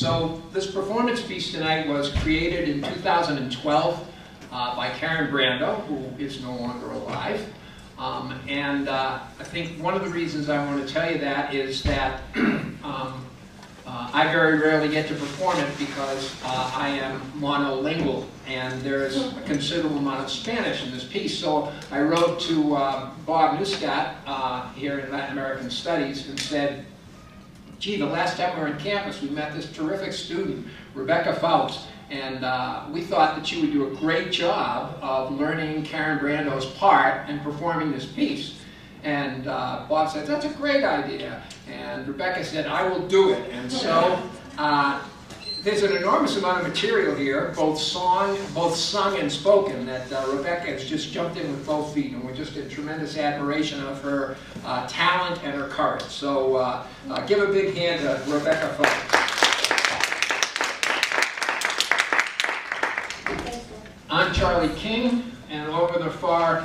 So this performance piece tonight was created in 2012 by Karen Brando, who is no longer alive. I think one of the reasons I want to tell you that is that I very rarely get to perform it because I am monolingual and there's a considerable amount of Spanish in this piece. So I wrote to Bob Neustadt here in Latin American Studies and said, gee, the last time we were on campus we met this terrific student, Rebecca Fouts, and we thought that you would do a great job of learning Karen Brando's part and performing this piece. And Bob said, that's a great idea. And Rebecca said, I will do it. And so there's an enormous amount of material here, both sung and spoken, that Rebecca has just jumped in with both feet. And we're just in tremendous admiration of her talent and her courage. So give a big hand to Rebecca Fouts. I'm Charlie King. And over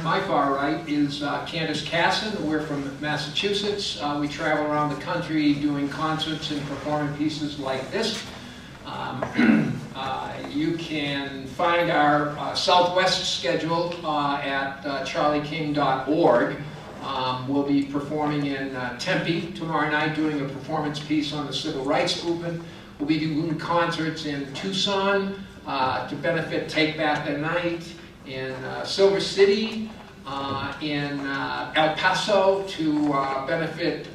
my far right is Candace Casson. We're from Massachusetts. We travel around the country doing concerts and performing pieces like this. You can find our Southwest schedule at charlieking.org. We'll be performing in Tempe tomorrow night, doing a performance piece on the civil rights movement. We'll be doing concerts in Tucson to benefit Take Back the Night, in Silver City, in El Paso to benefit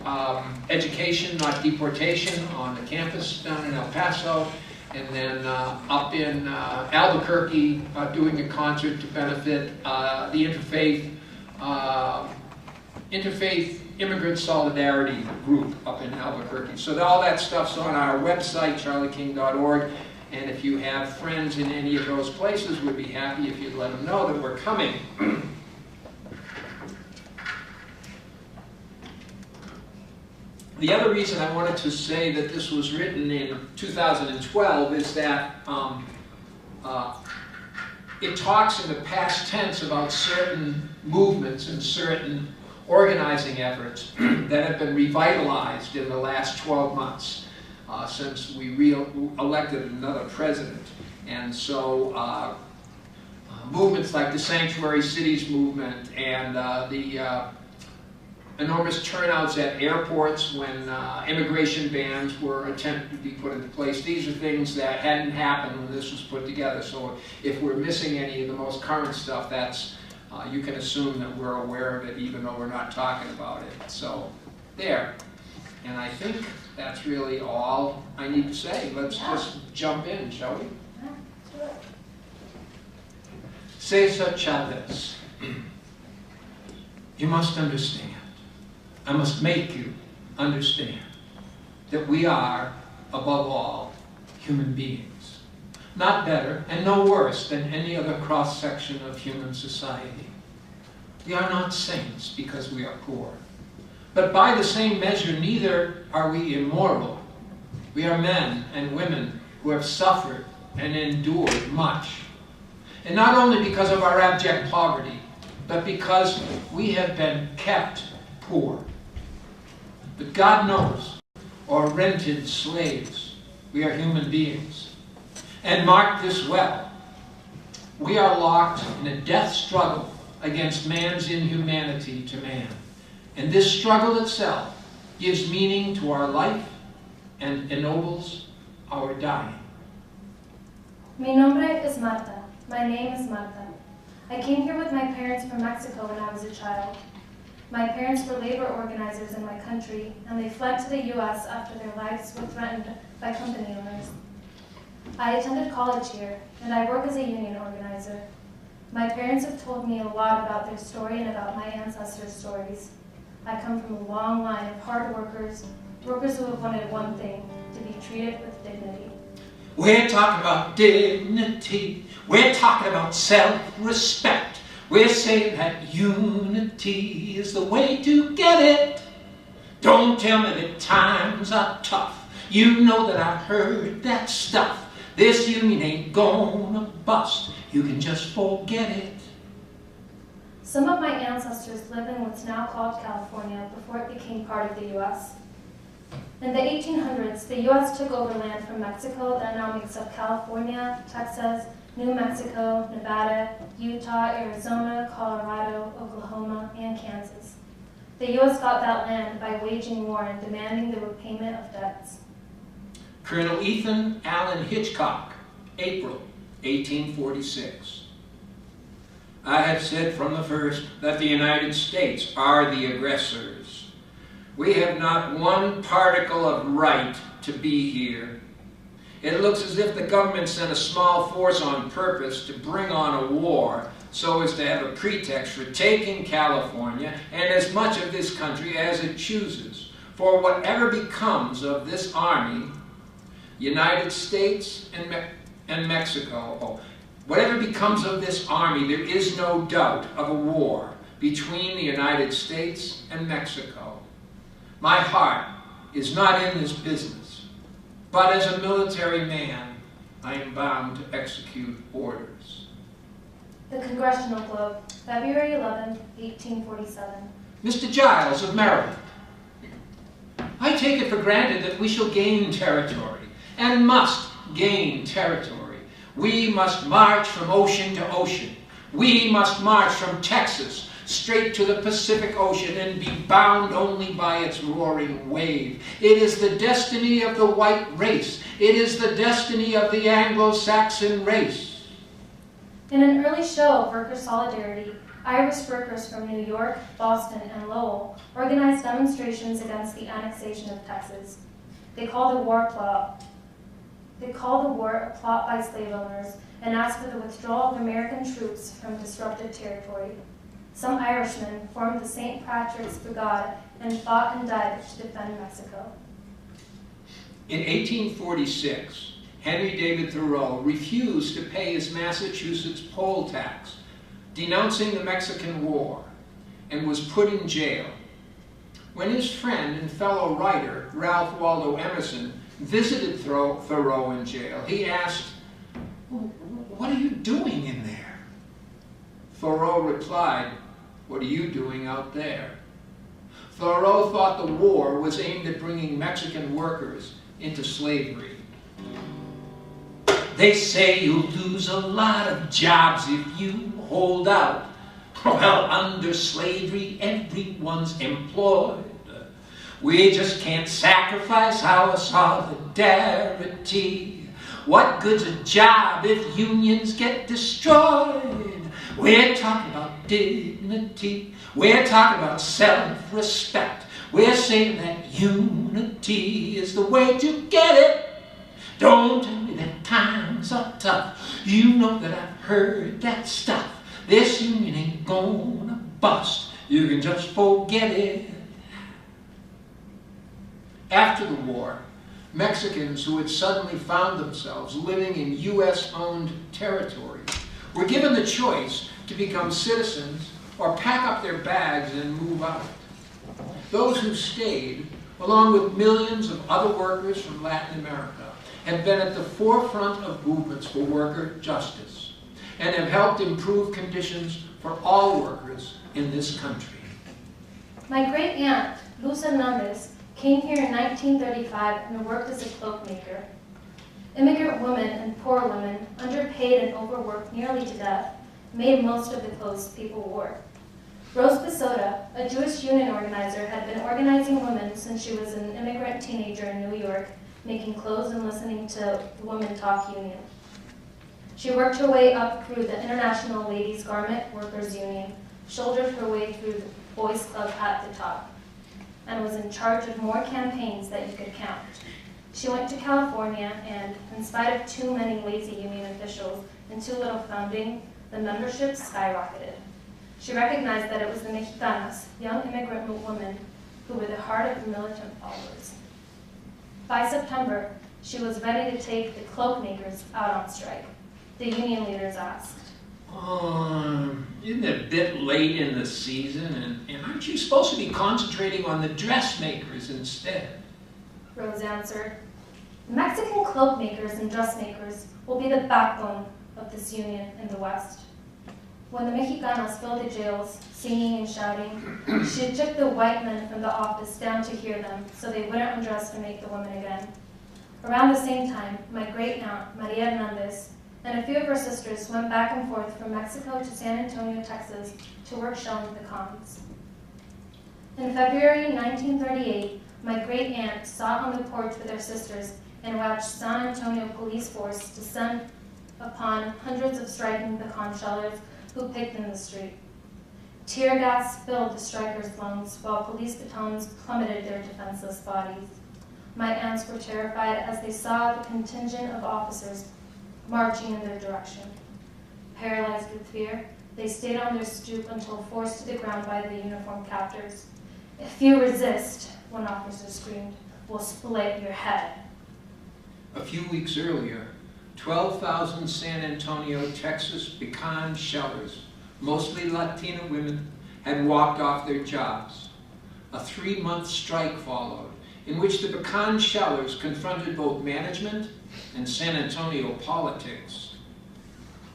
education, not deportation, on the campus down in El Paso, and then up in Albuquerque doing a concert to benefit the Interfaith Immigrant Solidarity Group up in Albuquerque. So all that stuff's on our website, charlieking.org. And if you have friends in any of those places, we'd be happy if you'd let them know that we're coming. The other reason I wanted to say that this was written in 2012 is that it talks in the past tense about certain movements and certain organizing efforts that have been revitalized in the last 12 months. Since we elected another president. And so movements like the Sanctuary Cities movement and the enormous turnouts at airports when immigration bans were attempted to be put into place, these are things that hadn't happened when this was put together. So if we're missing any of the most current stuff, that's you can assume that we're aware of it even though we're not talking about it. So there. And I think that's really all I need to say. Let's just jump in, shall we? Cesar Chavez, you must understand, I must make you understand that we are, above all, human beings. Not better and no worse than any other cross-section of human society. We are not saints because we are poor. But by the same measure, neither are we immoral. We are men and women who have suffered and endured much. And not only because of our abject poverty, but because we have been kept poor. But God knows, or rented slaves, we are human beings. And mark this well, we are locked in a death struggle against man's inhumanity to man. And this struggle itself gives meaning to our life and ennobles our dying. Mi nombre es Marta. My name is Marta. I came here with my parents from Mexico when I was a child. My parents were labor organizers in my country, and they fled to the U.S. after their lives were threatened by company owners. I attended college here, and I work as a union organizer. My parents have told me a lot about their story and about my ancestors' stories. I come from a long line of hard workers who have wanted one thing, to be treated with dignity. We're talking about dignity. We're talking about self-respect. We're saying that unity is the way to get it. Don't tell me that times are tough. You know that I've heard that stuff. This union ain't gonna bust. You can just forget it. Some of my ancestors lived in what's now called California before it became part of the U.S. In the 1800s, the U.S. took over land from Mexico that now makes up California, Texas, New Mexico, Nevada, Utah, Arizona, Colorado, Oklahoma, and Kansas. The U.S. got that land by waging war and demanding the repayment of debts. Colonel Ethan Allen Hitchcock, April 1846. I have said from the first that the United States are the aggressors. We have not one particle of right to be here. It looks as if the government sent a small force on purpose to bring on a war so as to have a pretext for taking California and as much of this country as it chooses. For whatever becomes of this army, United States and Mexico, whatever becomes of this army, there is no doubt of a war between the United States and Mexico. My heart is not in this business, but as a military man, I am bound to execute orders. The Congressional Globe, February 11, 1847. Mr. Giles of Maryland, I take it for granted that we shall gain territory, and must gain territory. We must march from ocean to ocean. We must march from Texas straight to the Pacific Ocean and be bound only by its roaring wave. It is the destiny of the white race. It is the destiny of the Anglo-Saxon race. In an early show of worker solidarity, Irish workers from New York, Boston, and Lowell organized demonstrations against the annexation of Texas. They called the war a plot by slave owners and asked for the withdrawal of American troops from disrupted territory. Some Irishmen formed the St. Patrick's Brigade and fought and died to defend Mexico. In 1846, Henry David Thoreau refused to pay his Massachusetts poll tax, denouncing the Mexican War, and was put in jail. When his friend and fellow writer, Ralph Waldo Emerson, visited Thoreau in jail, he asked, "What are you doing in there?" Thoreau replied, "What are you doing out there?" Thoreau thought the war was aimed at bringing Mexican workers into slavery. They say you'll lose a lot of jobs if you hold out. Well, under slavery, everyone's employed. We just can't sacrifice our solidarity. What good's a job if unions get destroyed? We're talking about dignity. We're talking about self-respect. We're saying that unity is the way to get it. Don't tell me that times are tough. You know that I've heard that stuff. This union ain't gonna bust. You can just forget it. After the war, Mexicans who had suddenly found themselves living in U.S.-owned territory were given the choice to become citizens or pack up their bags and move out. Those who stayed, along with millions of other workers from Latin America, have been at the forefront of movements for worker justice and have helped improve conditions for all workers in this country. My great-aunt, Luz Hernandez, came here in 1935 and worked as a cloak maker. Immigrant women and poor women, underpaid and overworked nearly to death, made most of the clothes people wore. Rose Pisoda, a Jewish union organizer, had been organizing women since she was an immigrant teenager in New York, making clothes and listening to the Women Talk Union. She worked her way up through the International Ladies Garment Workers Union, shouldered her way through the Boys Club at the top, and was in charge of more campaigns that you could count. She went to California and, in spite of too many lazy union officials and too little funding, the membership skyrocketed. She recognized that it was the Mexicanas, young immigrant women, who were the heart of the militant followers. By September, she was ready to take the cloak makers out on strike. The union leaders asked, Isn't it a bit late in the season, and aren't you supposed to be concentrating on the dressmakers instead? Rose answered, Mexican cloak makers and dressmakers will be the backbone of this union in the West. When the Mexicanos filled the jails, singing and shouting, she took the white men from the office down to hear them so they wouldn't underestimate the women again. Around the same time, my great-aunt, Maria Hernandez, and a few of her sisters went back and forth from Mexico to San Antonio, Texas, to work shelling pecans. In February 1938, my great-aunt sat on the porch with her sisters and watched San Antonio police force descend upon hundreds of striking pecan shellers who picked in the street. Tear gas filled the strikers' lungs while police batons plummeted their defenseless bodies. My aunts were terrified as they saw the contingent of officers marching in their direction. Paralyzed with fear, they stayed on their stoop until forced to the ground by the uniformed captors. "If you resist," one officer screamed, "we'll split your head." A few weeks earlier, 12,000 San Antonio, Texas pecan shellers, mostly Latina women, had walked off their jobs. A 3-month strike followed, in which the pecan shellers confronted both management and San Antonio politics.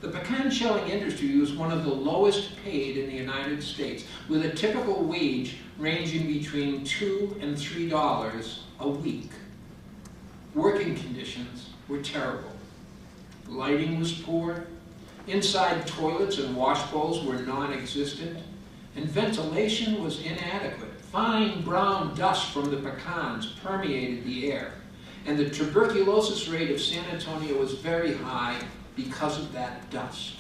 The pecan shelling industry was one of the lowest paid in the United States, with a typical wage ranging between $2 and $3 a week. Working conditions were terrible. Lighting was poor, inside toilets and wash bowls were non-existent, and ventilation was inadequate. Fine brown dust from the pecans permeated the air, and the tuberculosis rate of San Antonio was very high because of that dust.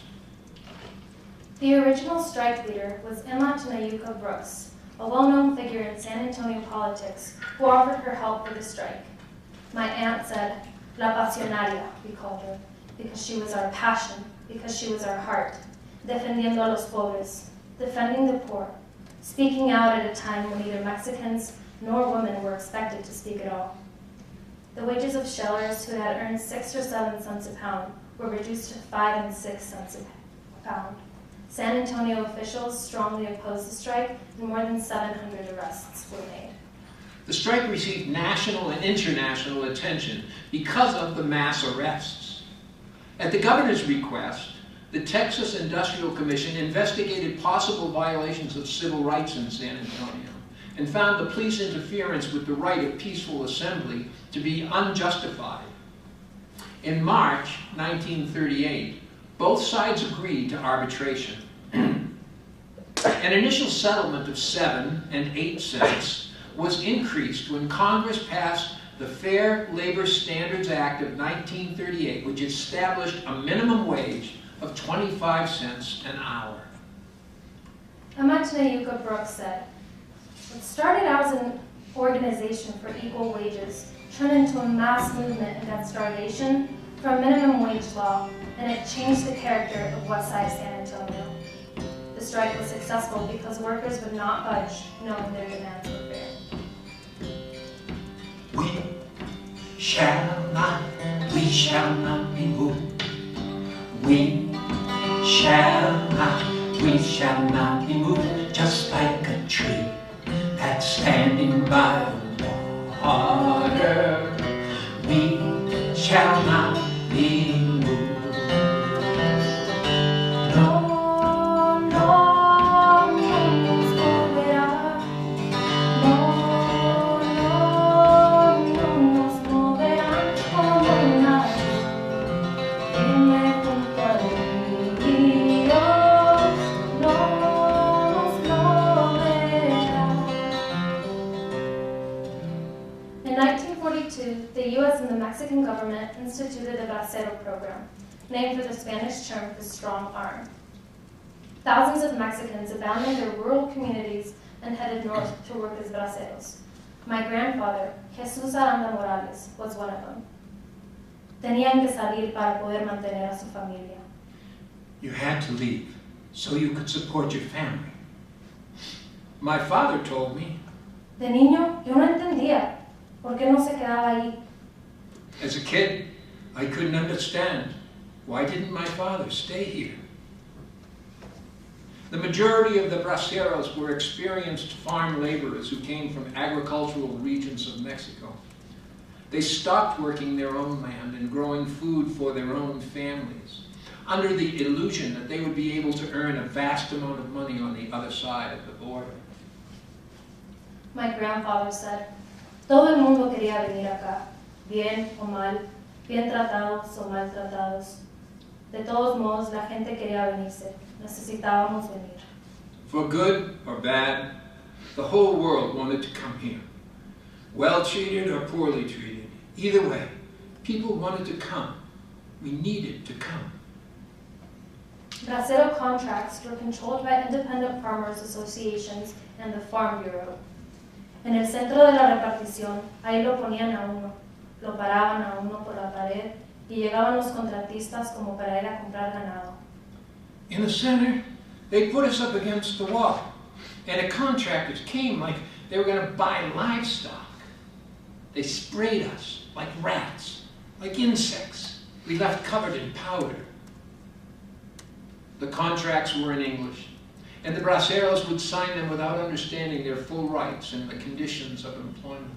The original strike leader was Emma Tenayuca Brooks, a well-known figure in San Antonio politics, who offered her help for the strike. My aunt said, "La Pasionaria," we called her, because she was our passion, because she was our heart, defendiendo a los pobres, defending the poor, speaking out at a time when neither Mexicans nor women were expected to speak at all. The wages of shellers who had earned 6 or 7 cents a pound were reduced to 5 and 6 cents a pound. San Antonio officials strongly opposed the strike, and more than 700 arrests were made. The strike received national and international attention because of the mass arrests. At the governor's request, the Texas Industrial Commission investigated possible violations of civil rights in San Antonio and found the police interference with the right of peaceful assembly to be unjustified. In March 1938, both sides agreed to arbitration. An initial settlement of 7 and 8 cents was increased when Congress passed the Fair Labor Standards Act of 1938, which established a minimum wage of 25 cents an hour. Emma Tenayuca Brooks said, "What started out as an organization for equal wages turned into a mass movement against starvation for a minimum wage law, and it changed the character of West Side San Antonio. The strike was successful because workers would not budge, knowing their demands were fair." We shall not be moved. We shall not be moved, just like a tree that's standing by the water. We shall not be moved. No, no, no nos moverá. No, no, no nos moverá como nadie. Dime junto al río, no nos moverá. In 1942, the U.S. and the Mexican government instituted the Bracero program, named for the Spanish term for strong arm. Thousands of Mexicans abandoned their rural communities and headed north to work as braceros. My grandfather, Jesus Aranda Morales, was one of them. Tenían que salir para poder mantener a su familia. You had to leave so you could support your family. My father told me, De niño, yo no entendía por qué no se quedaba ahí. as a kid, I couldn't understand. Why didn't my father stay here? The majority of the braceros were experienced farm laborers who came from agricultural regions of Mexico. They stopped working their own land and growing food for their own families. under the illusion that they would be able to earn a vast amount of money on the other side of the border. My grandfather said, todo el mundo quería venir acá, bien o mal, bien tratados o maltratados. De todos modos, la gente quería venirse. Necesitábamos venir. For good or bad, the whole world wanted to come here. Well treated or poorly treated. Either way, people wanted to come. We needed to come. Bracero contracts were controlled by independent farmers associations and the Farm Bureau. En el centro de la repartición, ahí lo ponían a uno, lo paraban a uno por la pared y llegaban los contratistas como para ir a comprar ganado. In the center, they put us up against the wall, and the contractors came like they were going to buy livestock. They sprayed us like rats, like insects we left covered in powder. The contracts were in English, and the braceros would sign them without understanding their full rights and the conditions of employment.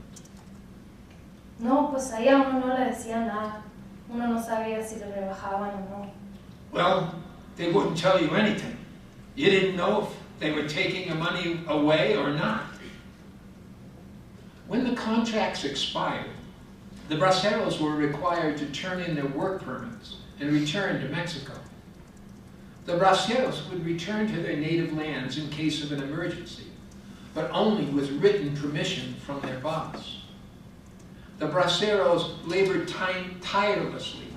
No, pues ahí a uno no le decían nada. Uno no sabía si le rebajaban o no. Well, they wouldn't tell you anything. You didn't know if they were taking the money away or not. When the contracts expired, the braceros were required to turn in their work permits and return to Mexico. The braceros would return to their native lands in case of an emergency, but only with written permission from their boss. The braceros labored tirelessly,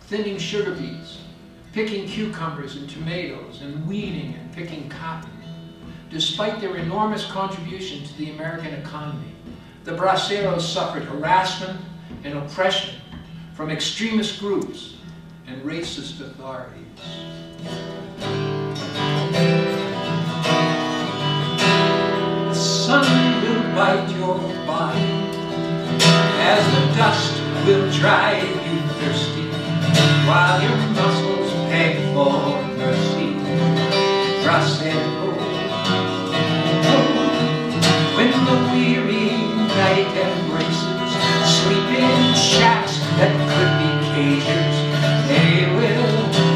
thinning sugar beets, picking cucumbers and tomatoes, and weeding and picking cotton. Despite their enormous contribution to the American economy, the braceros suffered harassment and oppression from extremist groups and racist authorities. The sun will bite your body as the dust will drive you thirsty while your muscles beg for mercy. Bracero, when the weary night embraces sleeping shacks that could be cages, they will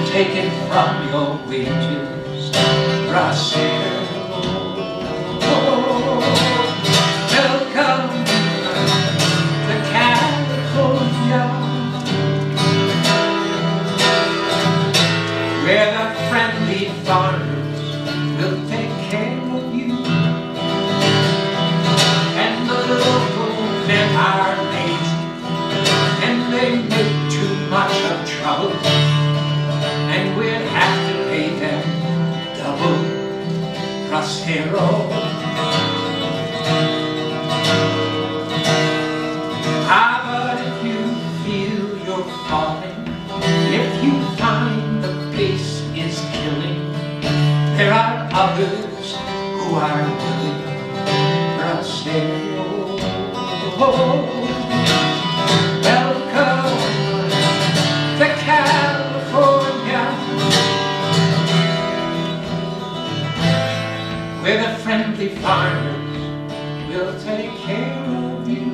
take it from your wages. Bracero, welcome to California, where the friendly farmers will take care of you, and the local men are lazy, and they make too much of trouble, and we'll have to pay them double. Bracero, but if you feel you're falling, if you find the pace is killing, there are others who are willing. Bracero, welcome to California, where the friendly farmers will take care of you.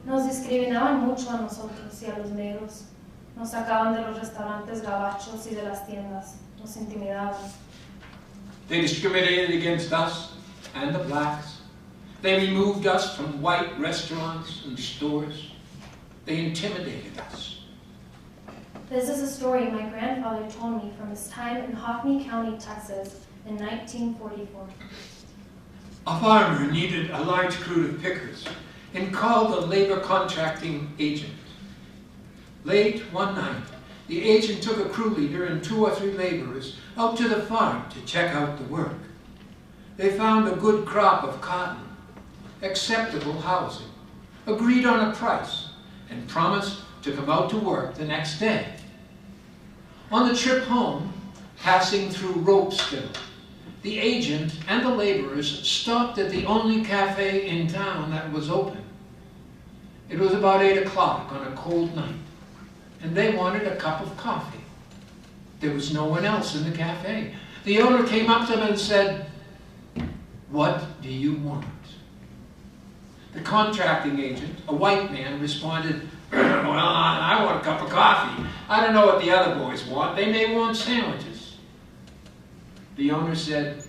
Nos discriminaban mucho a nosotros y a los negros. Nos sacaban de los restaurantes gabachos y de las tiendas. Nos intimidaban. They discriminated against us and the blacks. They removed us from white restaurants and stores. They intimidated us. This is a story my grandfather told me from his time in Hockney County, Texas in 1944. A farmer needed a large crew of pickers and called a labor contracting agent. Late one night, the agent took a crew leader and 2 or 3 laborers out to the farm to check out the work. They found a good crop of cotton, acceptable housing, agreed on a price, and promised to come out to work the next day. On the trip home, passing through Ropesville, the agent and the laborers stopped at the only cafe in town that was open. It was about 8 o'clock on a cold night, and they wanted a cup of coffee. There was no one else in the cafe. The owner came up to them and said, "What do you want?" The contracting agent, a white man, responded, well, I want a cup of coffee. I don't know what the other boys want. They may want sandwiches. The owner said,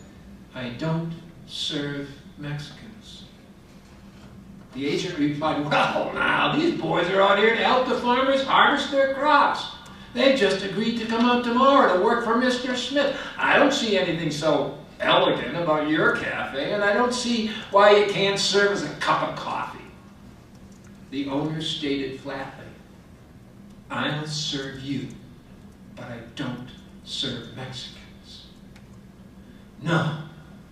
I don't serve Mexicans. The agent replied, well, now, these boys are out here to help the farmers harvest their crops. They just agreed to come out tomorrow to work for Mr. Smith. I don't see anything so elegant about your cafe, and I don't see why you can't serve us a cup of coffee. The owner stated flatly, I'll serve you, but I don't serve Mexicans. No,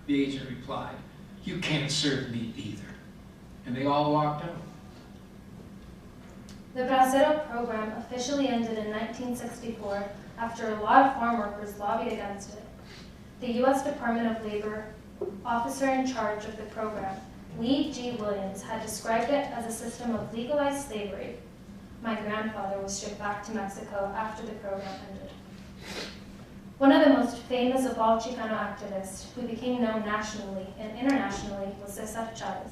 the agent replied, you can't serve me either. And they all walked out. The Bracero program officially ended in 1964 after a lot of farm workers lobbied against it. The U.S. Department of Labor officer in charge of the program, Lee G. Williams, had described it as a system of legalized slavery. My grandfather was shipped back to Mexico after the program ended. One of the most famous of all Chicano activists who became known nationally and internationally was Cesar Chavez.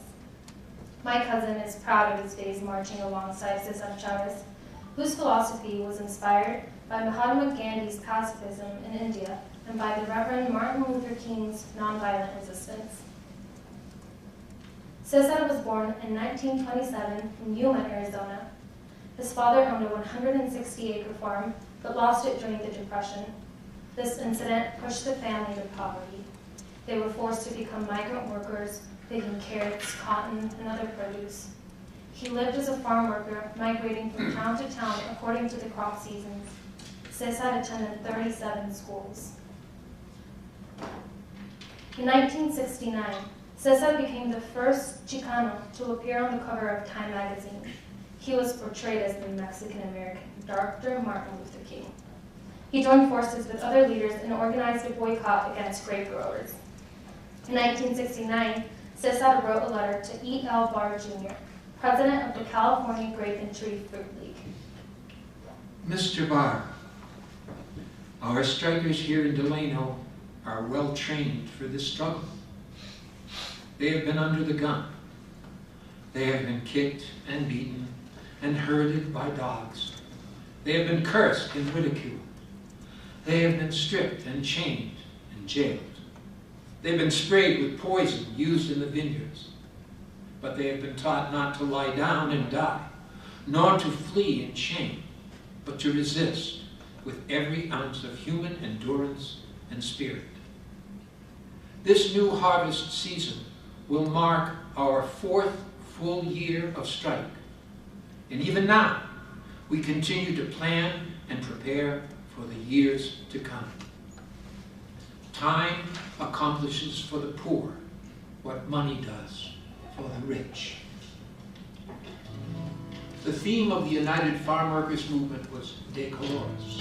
My cousin is proud of his days marching alongside Cesar Chavez, whose philosophy was inspired by Mahatma Gandhi's pacifism in India and by the Reverend Martin Luther King's nonviolent resistance. Cesar was born in 1927 in Yuma, Arizona. His father owned a 160-acre farm, but lost it during the Depression. This incident pushed the family to poverty. They were forced to become migrant workers, picking carrots, cotton, and other produce. He lived as a farm worker, migrating from town to town according to the crop seasons. Cesar attended 37 schools. In 1969, Cesar became the first Chicano to appear on the cover of Time magazine. He was portrayed as the Mexican-American Dr. Martin Luther King. He joined forces with other leaders and organized a boycott against grape growers. In 1969, Cesar wrote a letter to E. L. Barr, Jr., president of the California Grape and Tree Fruit League. Mr. Barr, our strikers here in Delano are well trained for this struggle. They have been under the gun. They have been kicked and beaten and herded by dogs. They have been cursed and ridiculed. They have been stripped and chained and jailed. They've been sprayed with poison used in the vineyards. But they have been taught not to lie down and die, nor to flee in shame, but to resist with every ounce of human endurance and spirit. This new harvest season will mark our 4th full year of strike. And even now, we continue to plan and prepare for the years to come. Time accomplishes for the poor what money does for the rich. The theme of the United Farm Workers Movement was De Colores.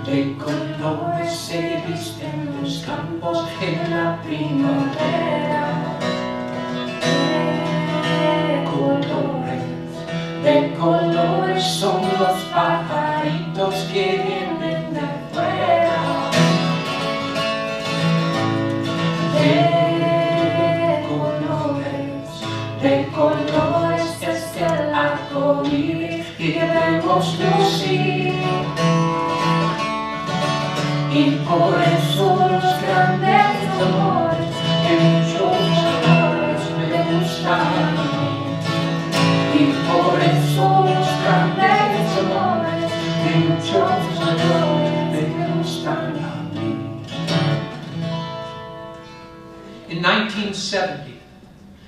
De colores se visten los campos en la primavera. De colores son los pajaritos que vienen de fuera. De colores es el arco iris que debemos lucir. Y por eso los grandes amores que muchos amores me gustan a mí. Y por eso los grandes amores que muchos amores me gustan a mí. In 1970,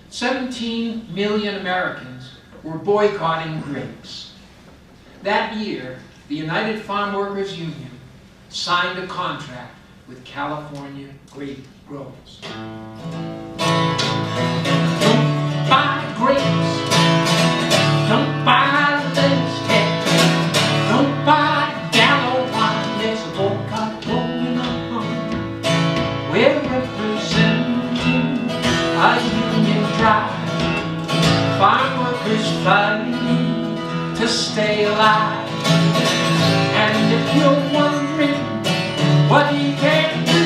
17 million Americans were boycotting grapes. That year, the United Farm Workers Union signed a contract with California grape growers. Don't buy grapes. Don't buy lipstick. Don't buy gallon wine. There's a boycott going on. We're representing a union drive. Farm workers fighting to stay alive. And if you're wondering what he can do,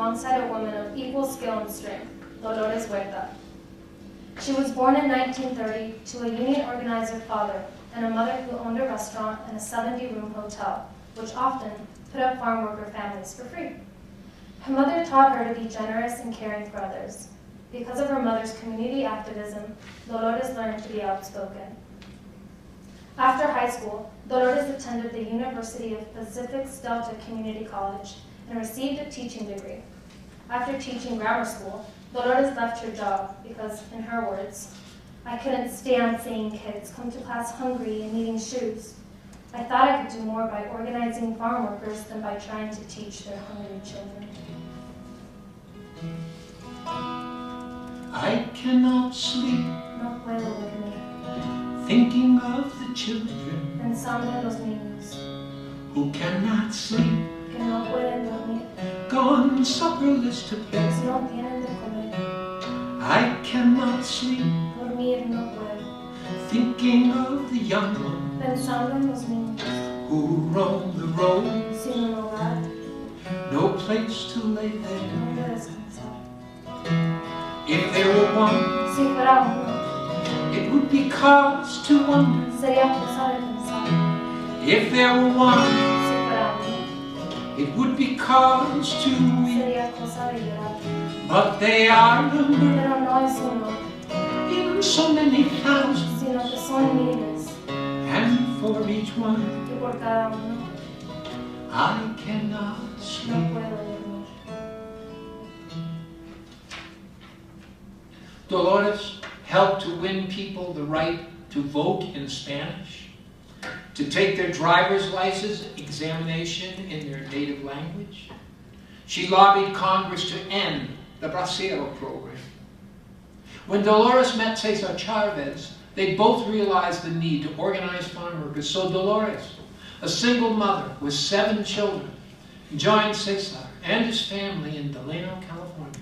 alongside a woman of equal skill and strength, Dolores Huerta. She was born in 1930 to a union organizer father and a mother who owned a restaurant and a 70-room hotel, which often put up farm worker families for free. Her mother taught her to be generous and caring for others. Because of her mother's community activism, Dolores learned to be outspoken. After high school, Dolores attended the University of Pacific's Delta Community College and received a teaching degree. After teaching grammar school, Dolores left her job because, in her words, "I couldn't stand seeing kids come to class hungry and needing shoes. I thought I could do more by organizing farm workers than by trying to teach their hungry children." I cannot sleep No puedo dormir, thinking of the children pensando en los niños who cannot sleep, que no pueden dormir, gone supperless to bed. pues no tienen de comer. I cannot sleep Dormir no puedo, thinking of the young ones pensando en los niños who roam the road, sin un hogar, no place to lay their. donde descansar. If there were one, Si fuera uno, it would be cause to wonder. sería cosa de pensar. If there were one, Si fuera uno, it would be cause to weep. sería cosa de llorar. But they are numbered Pero no es uno, in so many thousands, sino que son miles, and for each one y por cada uno I cannot no sleep. puedo dormir. Dolores helped to win people the right to vote in Spanish, to take their driver's license examination in their native language. She lobbied Congress to end the Bracero program. When Dolores met Cesar Chavez, they both realized the need to organize farm workers. So Dolores, a single mother with 7 children, joined Cesar and his family in Delano, California.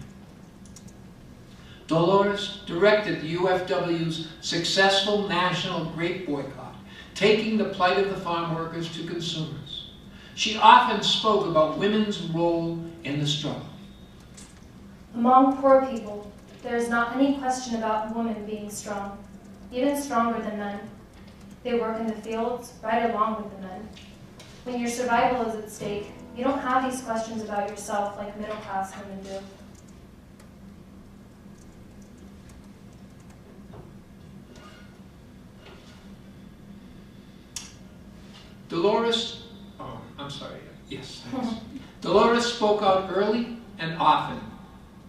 Dolores directed the UFW's successful national grape boycott, taking the plight of the farm workers to consumers. She often spoke about women's role in the struggle. Among poor people, there is not any question about women being strong, even stronger than men. They work in the fields right along with the men. When your survival is at stake, you don't have these questions about yourself like middle-class women do. Dolores spoke out early and often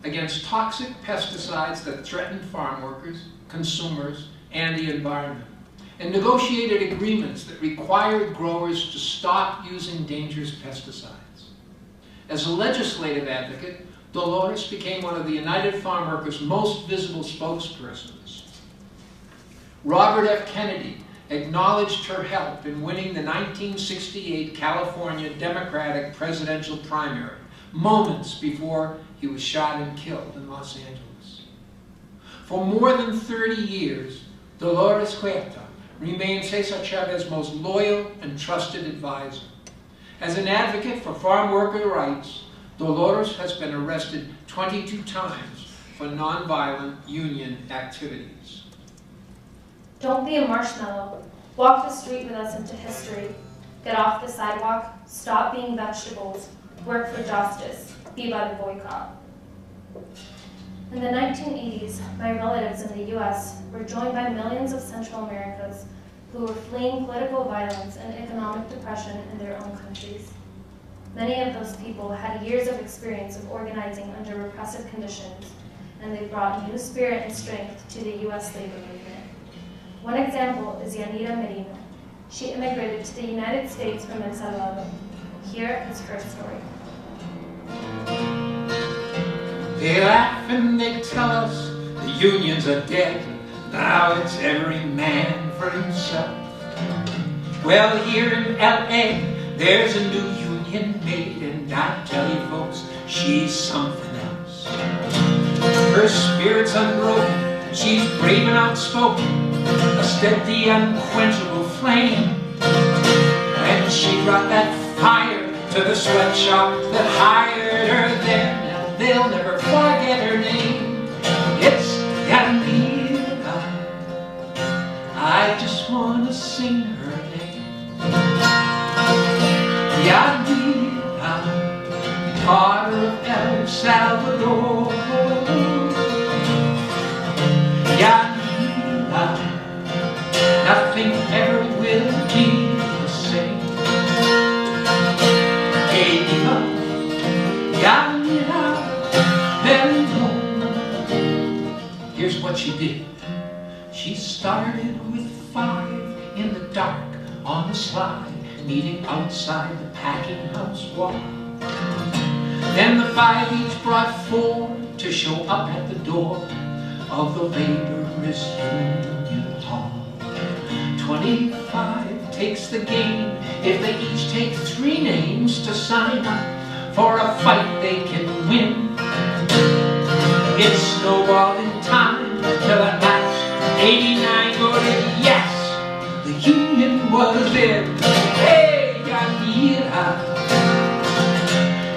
against toxic pesticides that threatened farm workers, consumers, and the environment, and negotiated agreements that required growers to stop using dangerous pesticides. As a legislative advocate, Dolores became one of the United Farm Workers' most visible spokespersons. Robert F. Kennedy acknowledged her help in winning the 1968 California Democratic presidential primary, moments before he was shot and killed in Los Angeles. For more than 30 years, Dolores Huerta remained Cesar Chavez's most loyal and trusted advisor. As an advocate for farm worker rights, Dolores has been arrested 22 times for nonviolent union activities. Don't be a marshmallow. Walk the street with us into history. Get off the sidewalk. Stop being vegetables. Work for justice. Be by the boycott. In the 1980s, my relatives in the US were joined by millions of Central Americans who were fleeing political violence and economic depression in their own countries. Many of those people had years of experience of organizing under repressive conditions, and they brought new spirit and strength to the US labor movement. One example is Yanira Merino. She immigrated to the United States from El Salvador. Here is her story. They laugh and they tell us the unions are dead. Now it's every man for himself. Well, here in LA, there's a new union made, and I tell you folks, she's something else. Her spirit's unbroken, she's brave and outspoken, a steady, unquenchable flame. And she brought that fire to the sweatshop that hired her there. Now started with 5 in the dark on the slide, meeting outside the packing house wall. Then the 5 each brought 4 to show up at the door of the Laborers' Union Hall. 25 takes the game if they each take 3 names to sign up for a fight they can win. It snowballed in time till at last 89 voted yes, the union was in. Hey, Yanira,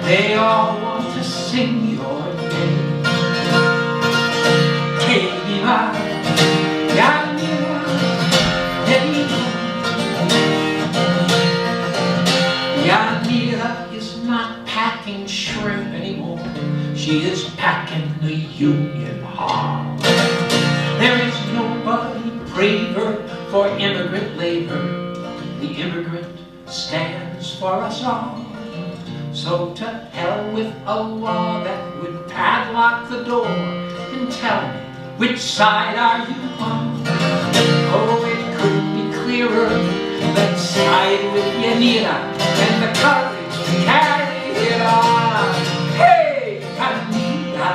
they all want to sing your name. Hey, viva, Yanira, Yanira is not packing shrimp anymore. She is packing the Union Hall. There is nobody braver for immigrant labor. The immigrant stands for us all. So to hell with a law that would padlock the door and tell me, which side are you on? Oh, it couldn't be clearer. Let's side with Yanira and the courage to carry it on. Hey, Yanira,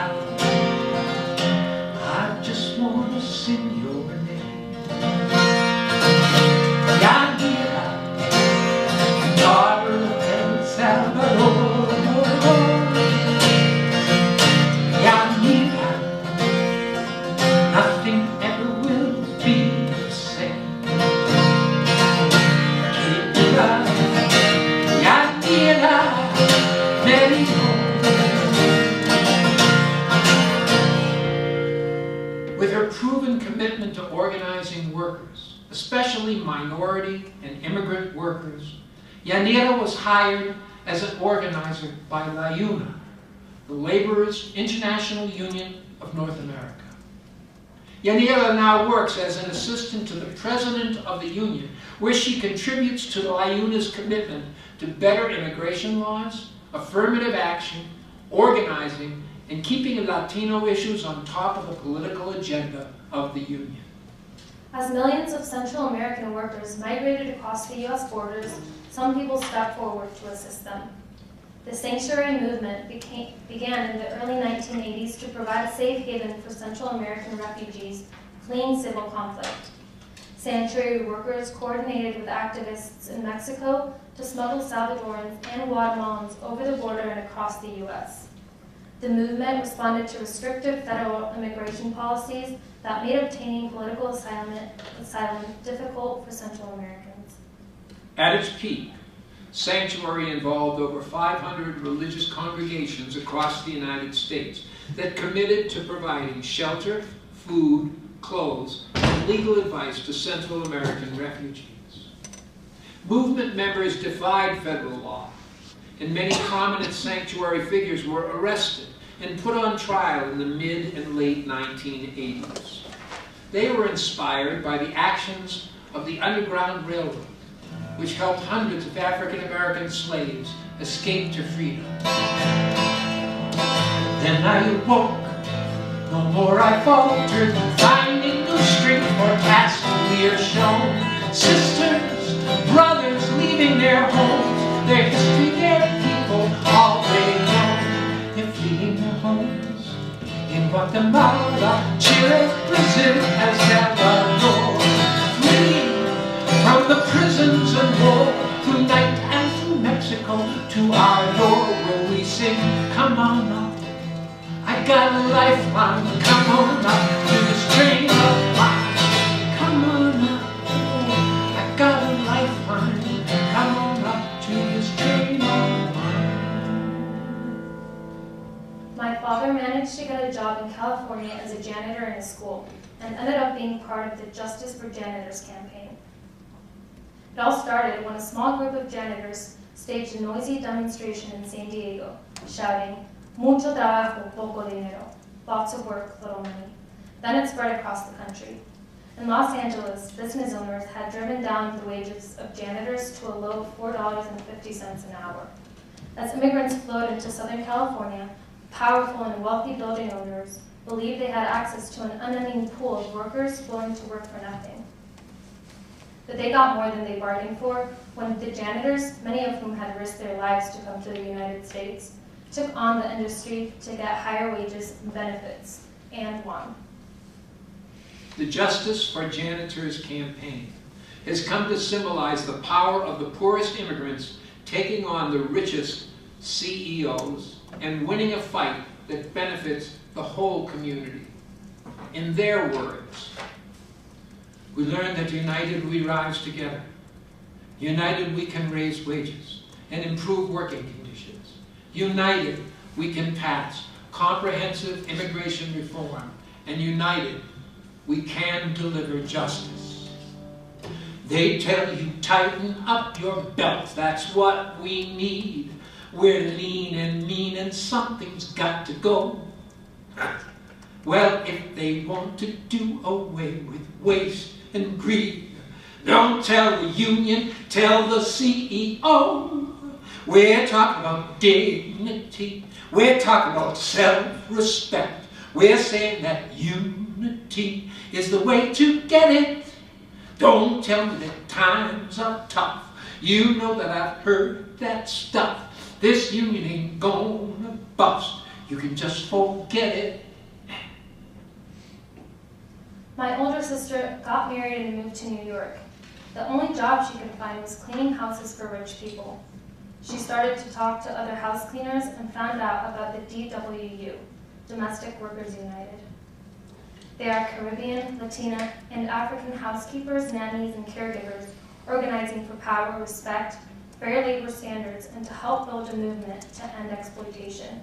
I just want to sing your name. Yanira, daughter of El Salvador. Yanira, nothing ever will be the same. Yanira, Mary home. With her proven commitment to organizing workers, especially minority and immigrant workers, Yanira was hired as an organizer by LAUNA, the Laborers' International Union of North America. Yanira now works as an assistant to the president of the union, where she contributes to LAUNA's commitment to better immigration laws, affirmative action, organizing, and keeping Latino issues on top of the political agenda of the union. As millions of Central American workers migrated across the U.S. borders, some people stepped forward to assist them. The sanctuary movement began in the early 1980s to provide a safe haven for Central American refugees fleeing civil conflict. Sanctuary workers coordinated with activists in Mexico to smuggle Salvadorans and Guatemalans over the border and across the U.S. The movement responded to restrictive federal immigration policies that made obtaining political asylum difficult for Central Americans. At its peak, Sanctuary involved over 500 religious congregations across the United States that committed to providing shelter, food, clothes, and legal advice to Central American refugees. Movement members defied federal law, and many prominent Sanctuary figures were arrested and put on trial in the mid and late 1980s. They were inspired by the actions of the Underground Railroad, which helped hundreds of African American slaves escape to freedom. Then I awoke, no more I faltered, finding new strength for task we are shown. Sisters, brothers leaving their homes, their history, their people, all they know. They're fleeing their homes in Guatemala, Chile, Brazil, El Salvador. Fleeing from the prisons and war, through night and through Mexico, to our door where we sing, come on up, I got a lifeline, come on up to this train of mine. Come on up, I got a lifeline, come on up to this train of mine. My father managed to get a job in California as a janitor in a school, and ended up being part of the Justice for Janitors campaign. It all started when a small group of janitors staged a noisy demonstration in San Diego, shouting, "Mucho trabajo, poco dinero," lots of work, little money. Then it spread across the country. In Los Angeles, business owners had driven down the wages of janitors to a low of $4.50 an hour. As immigrants flowed into Southern California, powerful and wealthy building owners believed they had access to an unending pool of workers willing to work for nothing. But they got more than they bargained for when the janitors, many of whom had risked their lives to come to the United States, took on the industry to get higher wages and benefits, and won. The Justice for Janitors campaign has come to symbolize the power of the poorest immigrants taking on the richest CEOs and winning a fight that benefits the whole community. In their words, we learned that united we rise together. United we can raise wages and improve working conditions. United we can pass comprehensive immigration reform, and united we can deliver justice. They tell you tighten up your belts, that's what we need. We're lean and mean and something's got to go. Well, if they want to do away with waste and greed, don't tell the union, tell the CEO. We're talking about dignity. We're talking about self-respect. We're saying that unity is the way to get it. Don't tell me that times are tough. You know that I've heard that stuff. This union ain't gonna bust. You can just forget it. My older sister got married and moved to New York. The only job she could find was cleaning houses for rich people. She started to talk to other house cleaners and found out about the DWU, Domestic Workers United. They are Caribbean, Latina, and African housekeepers, nannies, and caregivers organizing for power, respect, fair labor standards, and to help build a movement to end exploitation.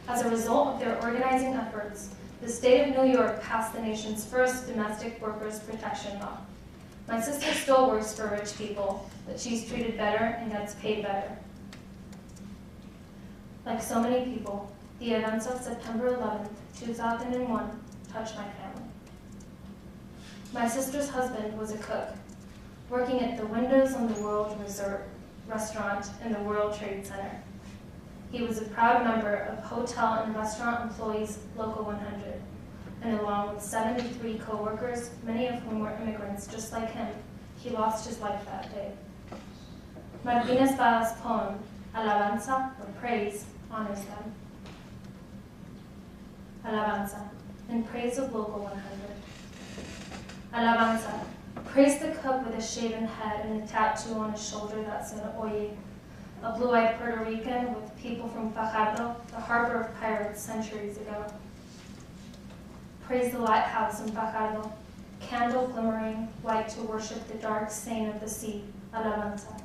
As a result of their organizing efforts, the state of New York passed the nation's first domestic workers protection law. My sister still works for rich people, but she's treated better and gets paid better. Like so many people, the events of September 11, 2001 touched my family. My sister's husband was a cook, working at the Windows on the World restaurant in the World Trade Center. He was a proud member of Hotel and Restaurant Employees Local 100, and along with 73 co-workers, many of whom were immigrants just like him, he lost his life that day. Martinez Vada's poem, Alabanza, or Praise, honors them. Alabanza, in praise of Local 100. Alabanza, praise the cook with a shaven head and a tattoo on his shoulder that said Oye, a blue-eyed Puerto Rican with people from Fajardo, the harbor of pirates centuries ago. Praise the lighthouse in Fajardo, candle glimmering, white to worship the dark stain of the sea, Alabanza.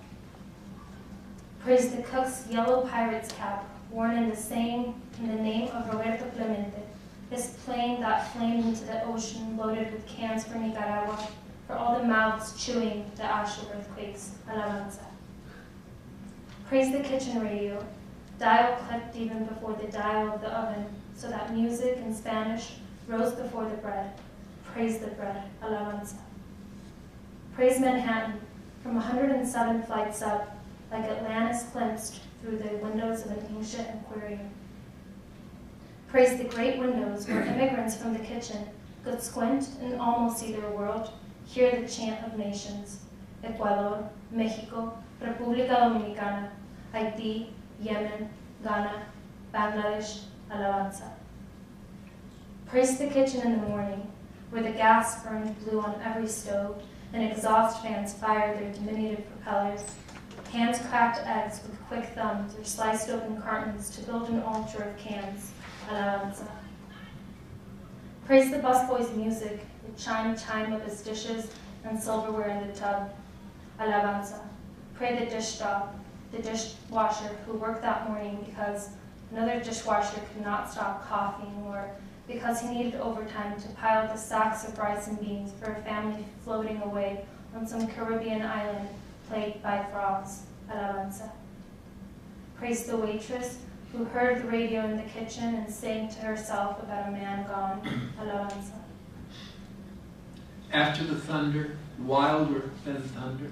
Praise the cook's yellow pirate's cap, worn in the name of Roberto Clemente, his plane that flamed into the ocean loaded with cans for Nicaragua, for all the mouths chewing the ash of earthquakes, Alabanza. Praise the kitchen radio, dial clicked even before the dial of the oven, so that music in Spanish rose before the bread. Praise the bread, Alabanza. Praise Manhattan, from 107 flights up, like Atlantis glimpsed through the windows of an ancient aquarium. Praise the great windows where immigrants from the kitchen could squint and almost see their world, hear the chant of nations, Ecuador, Mexico, República Dominicana, Haiti, Yemen, Ghana, Bangladesh, Alabanza. Praise the kitchen in the morning, where the gas burned blue on every stove and exhaust fans fired their diminutive propellers. Hands cracked eggs with quick thumbs or sliced open cartons to build an altar of cans, Alabanza. Praise the busboy's music, the chime of his dishes and silverware in the tub, Alabanza. Pray the dish dog, the dishwasher who worked that morning because another dishwasher could not stop coughing, or because he needed overtime to pile the sacks of rice and beans for a family floating away on some Caribbean island plagued by frogs, Alabanza. Praise the waitress who heard the radio in the kitchen and sang to herself about a man gone, Alabanza. After the thunder, wilder than thunder.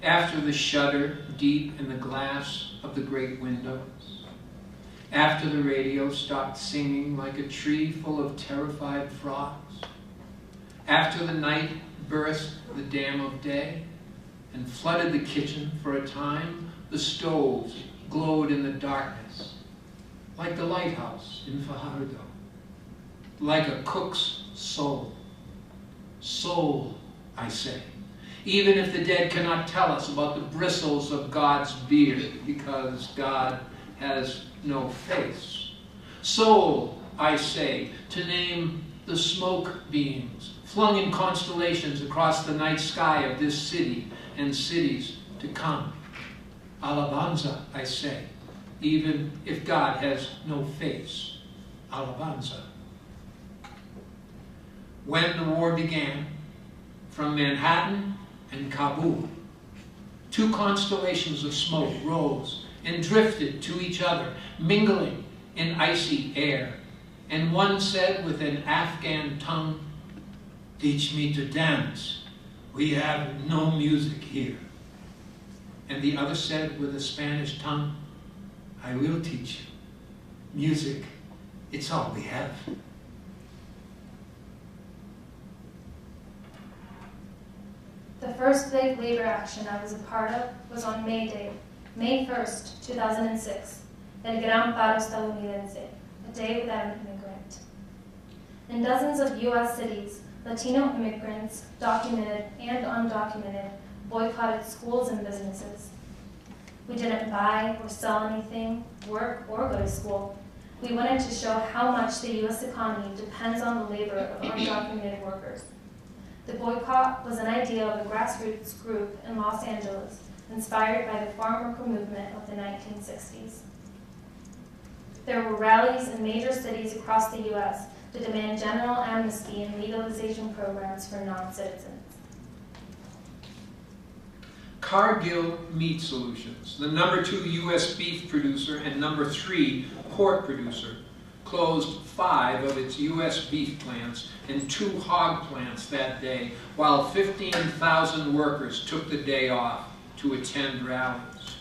After the shudder deep in the glass of the great windows. After the radio stopped singing like a tree full of terrified frogs. After the night burst the dam of day and flooded the kitchen for a time, the stoves glowed in the darkness, like the lighthouse in Fajardo, like a cook's soul. Soul, I say, even if the dead cannot tell us about the bristles of God's beard, because God has no face. Soul, I say, to name the smoke beams flung in constellations across the night sky of this city and cities to come. Alabanza, I say, even if God has no face. Alabanza. When the war began, from Manhattan and Kabul, two constellations of smoke rose and drifted to each other, mingling in icy air. And one said with an Afghan tongue, "Teach me to dance. We have no music here." And the other said with a Spanish tongue, "I will teach you. Music, it's all we have." The first big labor action I was a part of was on May Day, May 1st, 2006, El Gran Paro Estadounidense, a day without an immigrant. In dozens of U.S. cities, Latino immigrants, documented and undocumented, boycotted schools and businesses. We didn't buy or sell anything, work, or go to school. We wanted to show how much the U.S. economy depends on the labor of undocumented workers. The boycott was an idea of a grassroots group in Los Angeles, inspired by the farm worker movement of the 1960s. There were rallies in major cities across the U.S. to demand general amnesty and legalization programs for non-citizens. Cargill Meat Solutions, the #2 U.S. beef producer and #3 pork producer, closed 5 of its U.S. beef plants and 2 hog plants that day, while 15,000 workers took the day off to attend rallies.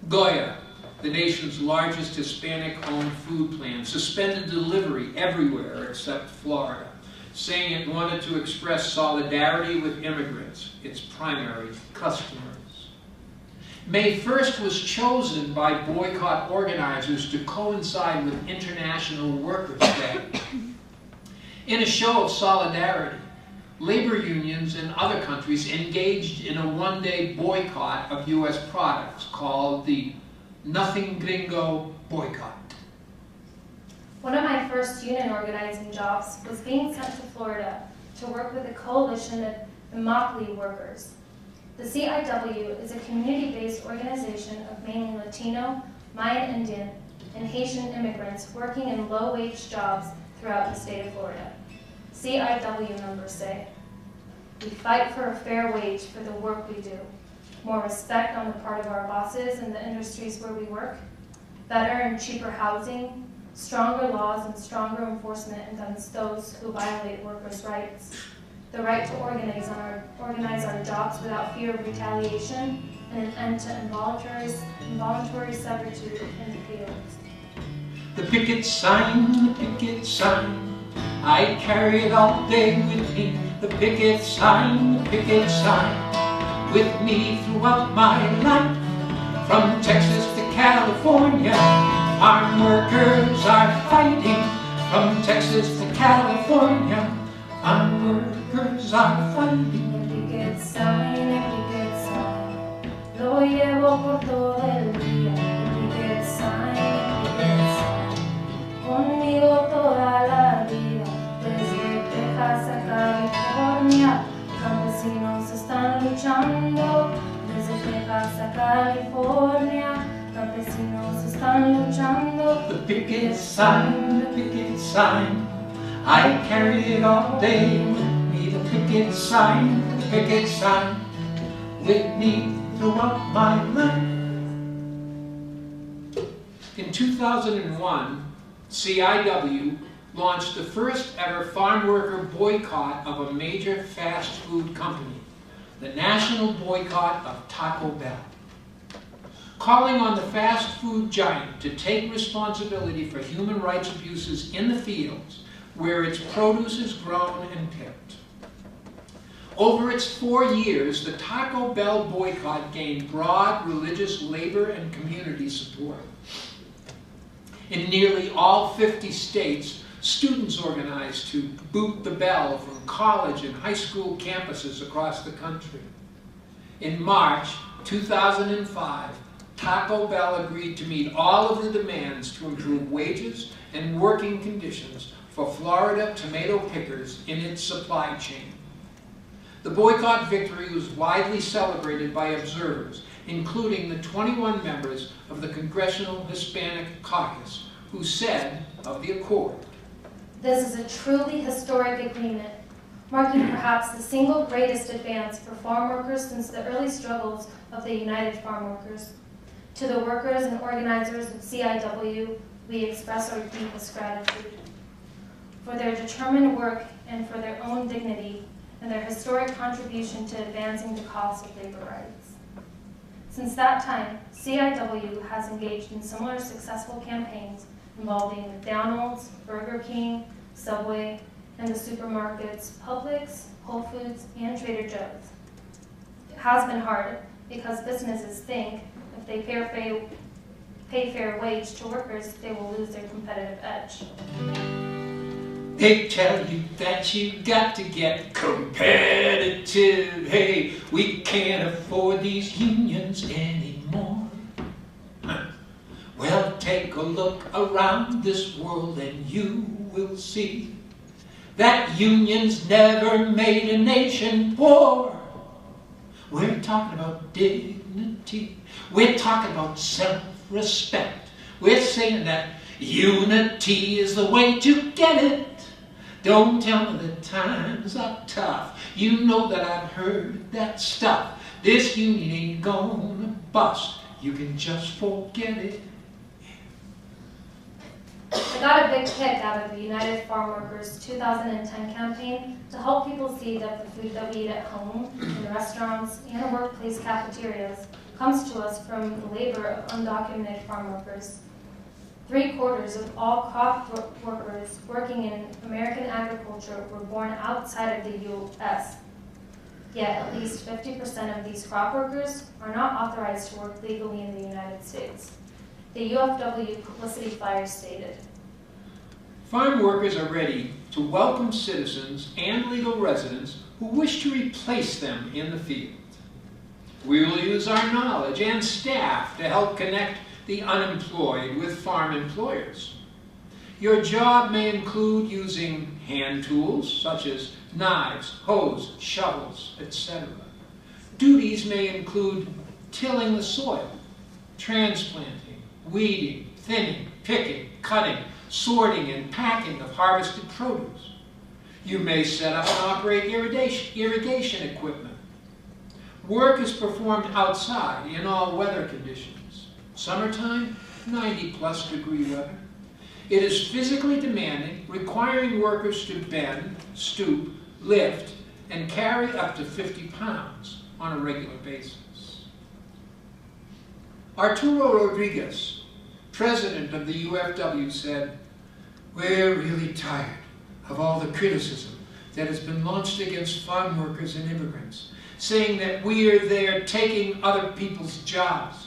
Goya, the nation's largest Hispanic-owned food plant, suspended delivery everywhere except Florida, saying it wanted to express solidarity with immigrants, its primary customers. May 1st was chosen by boycott organizers to coincide with International Workers' Day. In a show of solidarity, labor unions in other countries engaged in a one-day boycott of U.S. products called the Nothing Gringo Boycott. One of my first union organizing jobs was being sent to Florida to work with a coalition of Immokalee workers. The CIW is a community-based organization of mainly Latino, Mayan Indian, and Haitian immigrants working in low-wage jobs throughout the state of Florida. CIW members say, "We fight for a fair wage for the work we do, more respect on the part of our bosses in the industries where we work, better and cheaper housing, stronger laws and stronger enforcement against those who violate workers' rights, the right to organize our jobs without fear of retaliation, and an end to involuntary servitude in the fields." The picket sign, I carry it all day with me. The picket sign, with me throughout my life. From Texas to California, farm workers are fighting. From Texas to California, farm workers are fighting. El picket sign, lo llevo por todo el día. El picket sign, conmigo toda la vida. Desde Texas a California, campesinos están luchando. Desde Texas a California, campesinos están luchando. The picket sign, I carry it all day with me. The picket sign, with me throughout my life. In 2001, CIW launched the first ever farm worker boycott of a major fast food company, the national boycott of Taco Bell. calling on the fast food giant to take responsibility for human rights abuses in the fields where its produce is grown and picked. Over its 4 years, the Taco Bell boycott gained broad religious, labor, and community support. In nearly all 50 states, students organized to boot the bell from college and high school campuses across the country. In March 2005, Taco Bell agreed to meet all of the demands to improve wages and working conditions for Florida tomato pickers in its supply chain. The boycott victory was widely celebrated by observers, including the 21 members of the Congressional Hispanic Caucus, who said of the accord, "This is a truly historic agreement, marking perhaps the single greatest advance for farm workers since the early struggles of the United Farm Workers. To the workers and organizers of CIW, we express our deepest gratitude for their determined work and for their own dignity and their historic contribution to advancing the cause of labor rights. Since that time, CIW has engaged in similar successful campaigns involving McDonald's, Burger King, Subway, and the supermarkets Publix, Whole Foods, and Trader Joe's. It has been hard because businesses think if they pay fair wage to workers, they will lose their competitive edge. They tell you that you got to get competitive. Hey, we can't afford these unions anymore. Well, take a look around this world and you will see that unions never made a nation poor. We're talking about dignity. We're talking about self-respect. We're saying that unity is the way to get it. Don't tell me the times are tough. You know that I've heard that stuff. This union ain't gonna bust. You can just forget it. I got a big kick out of the United Farm Workers 2010 campaign to help people see that the food that we eat at home, in restaurants, and workplace cafeterias comes to us from the labor of undocumented farm workers. 3/4 of all crop workers working in American agriculture were born outside of the U.S. Yet at least 50% of these crop workers are not authorized to work legally in the United States. The UFW publicity flyer stated, Farm workers are ready to welcome citizens and legal residents who wish to replace them in the field. We will use our knowledge and staff to help connect the unemployed with farm employers. Your job may include using hand tools such as knives, hoes, shovels, etc. Duties may include tilling the soil, transplanting, weeding, thinning, picking, cutting, sorting, and packing of harvested produce. You may set up and operate irrigation equipment. Work is performed outside in all weather conditions. Summertime, 90+ degree weather. It is physically demanding, requiring workers to bend, stoop, lift, and carry up to 50 pounds on a regular basis. Arturo Rodriguez, president of the UFW, said, "We're really tired of all the criticism that has been launched against farm workers and immigrants, saying that we are there taking other people's jobs.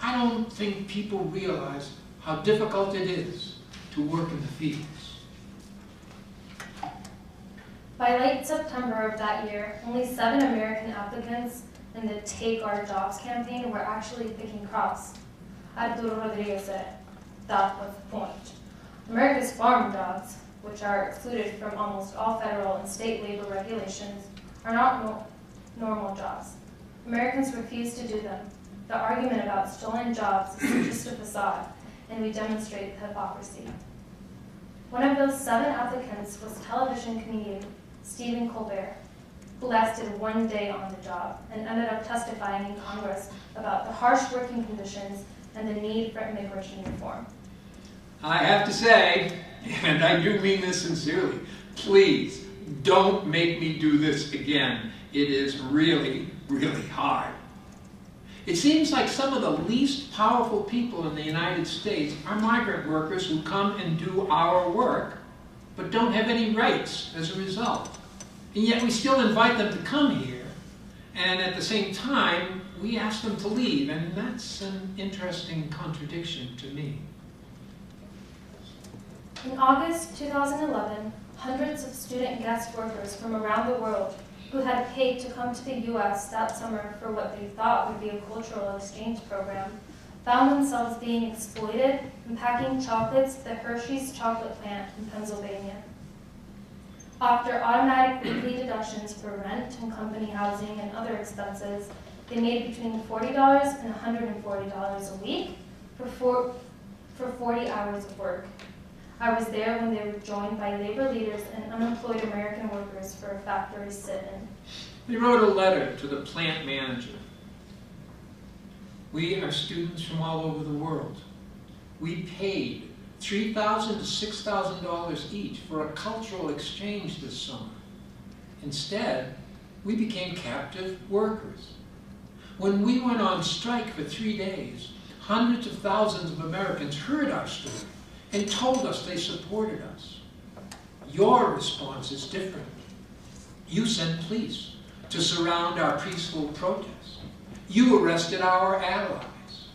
I don't think people realize how difficult it is to work in the fields." By late September of that year, only 7 American applicants in the Take Our Jobs campaign were actually picking crops. Arturo Rodriguez said, that was the point. America's farm jobs, which are excluded from almost all federal and state labor regulations, are not normal jobs. Americans refuse to do them. The argument about stolen jobs is just a facade, and we demonstrate hypocrisy. One of those 7 applicants was television comedian Stephen Colbert, who lasted 1 day on the job and ended up testifying in Congress about the harsh working conditions and the need for immigration reform. I have to say, and I do mean this sincerely, please don't make me do this again. It is really, really hard. It seems like some of the least powerful people in the United States are migrant workers who come and do our work, but don't have any rights as a result. And yet we still invite them to come here, and at the same time, we ask them to leave, and that's an interesting contradiction to me. In August 2011, hundreds of student guest workers from around the world who had paid to come to the U.S. that summer for what they thought would be a cultural exchange program found themselves being exploited and packing chocolates at the Hershey's chocolate plant in Pennsylvania. After automatic weekly deductions for rent and company housing and other expenses, they made between $40 and $140 a week for 40 hours of work. I was there when they were joined by labor leaders and unemployed American workers for a factory sit-in. They wrote a letter to the plant manager. We are students from all over the world. We paid $3,000 to $6,000 each for a cultural exchange this summer. Instead, we became captive workers. When we went on strike for 3 days, hundreds of thousands of Americans heard our story and told us they supported us. Your response is different. You sent police to surround our peaceful protests. You arrested our allies.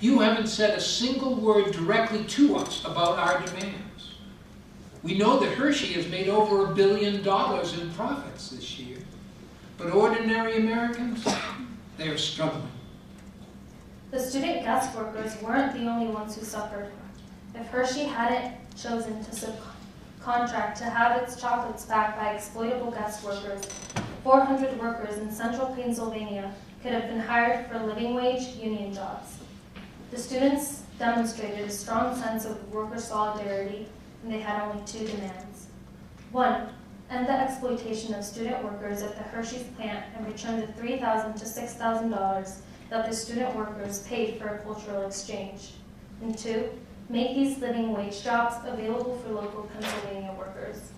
You haven't said a single word directly to us about our demands. We know that Hershey has made over $1 billion in profits this year, but ordinary Americans, they are struggling. The student guest workers weren't the only ones who suffered. If Hershey hadn't chosen to subcontract to have its chocolates packed by exploitable guest workers, 400 workers in central Pennsylvania could have been hired for living wage union jobs. The students demonstrated a strong sense of worker solidarity, and they had only 2 demands. 1, end the exploitation of student workers at the Hershey's plant and return the $3,000 to $6,000 that the student workers paid for a cultural exchange. And 2, make these living wage jobs available for local Pennsylvania workers.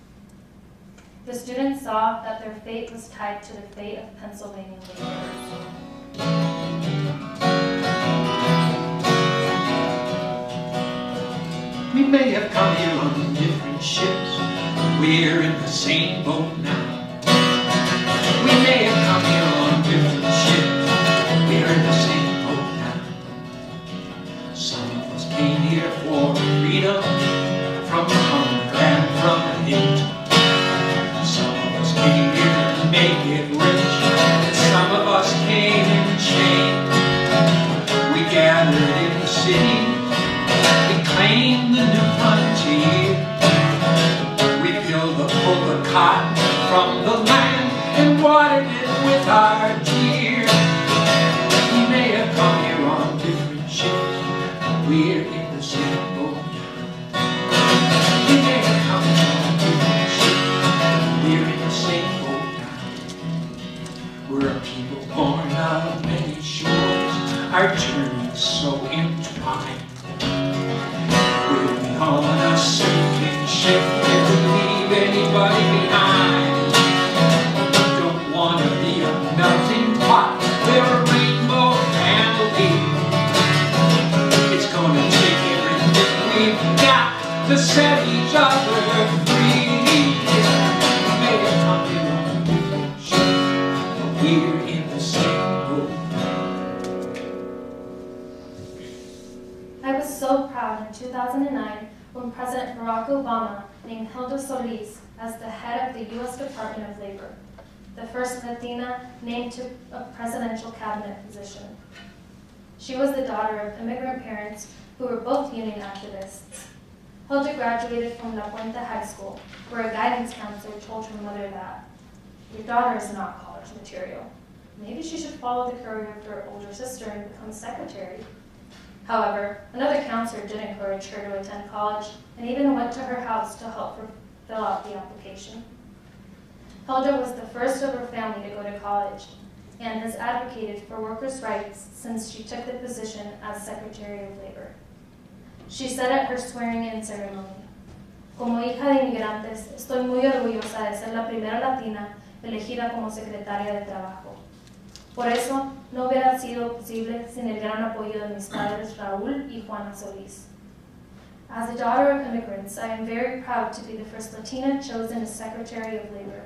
The students saw that their fate was tied to the fate of Pennsylvania laborers. We may have come here on different ships. We're in the same boat now. We may have come here on different ships. We're in the same boat now. Some of us came here for freedom from hunger and from hate. Some of us came here to make it rich, and some of us came in chains. We gathered in the city, we claimed the new frontier. We peeled the pulp of cotton from the land and watered it with our tears. We may have come here on different ships, but we're in the same boat now. We may have come here on different ships, but we're in the same boat now. We're a people born out of many shores, our journey's so entwined. We'll be on a sinking ship if we leave anybody behind. We don't want to be a melting pot, we're a rainbow family. It's gonna take everything we've got to set each other free. We may have come here on a different ship, but we're in the same boat. I was so proud in 2009 when President Barack Obama named Hilda Solis as the head of the U.S. Department of Labor, the first Latina named to a presidential cabinet position. She was the daughter of immigrant parents who were both union activists. Hilda graduated from La Puente High School, where a guidance counselor told her mother that, "Your daughter is not college material. Maybe she should follow the career of her older sister and become secretary." However, another counselor did encourage her to attend college and even went to her house to help her fill out the application. Hilda was the first of her family to go to college and has advocated for workers' rights since she took the position as Secretary of Labor. She said at her swearing-in ceremony, "Como hija de inmigrantes, estoy muy orgullosa de ser la primera latina elegida como secretaria de trabajo." Por eso no hubiera sido posible sin el gran apoyo de mis padres Raúl y Juana Solís. As a daughter of immigrants, I am very proud to be the first Latina chosen as Secretary of Labor.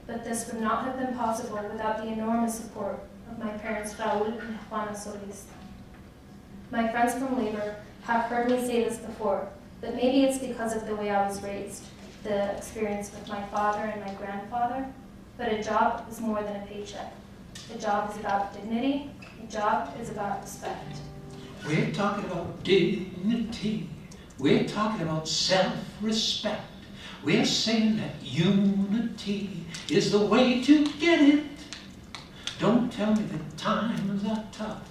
But this would not have been possible without the enormous support of my parents Raúl and Juana Solís. My friends from labor have heard me say this before, but maybe it's because of the way I was raised, the experience with my father and my grandfather. But a job is more than a paycheck. A job is about dignity. A job is about respect. We're talking about dignity. We're talking about self-respect. We're saying that unity is the way to get it. Don't tell me that times are tough.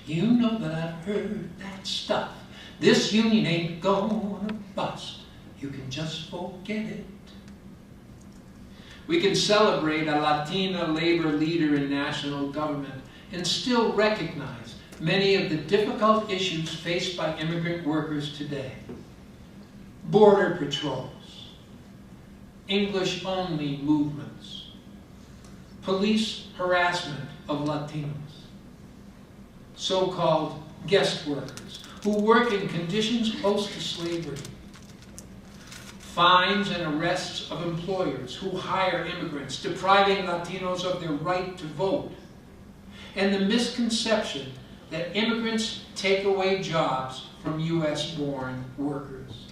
You know that I've heard that stuff. This union ain't gonna bust. You can just forget it. We can celebrate a Latina labor leader in national government and still recognize many of the difficult issues faced by immigrant workers today. Border patrols, English-only movements, police harassment of Latinos, so-called guest workers who work in conditions close to slavery, fines and arrests of employers who hire immigrants, depriving Latinos of their right to vote, and the misconception that immigrants take away jobs from US-born workers.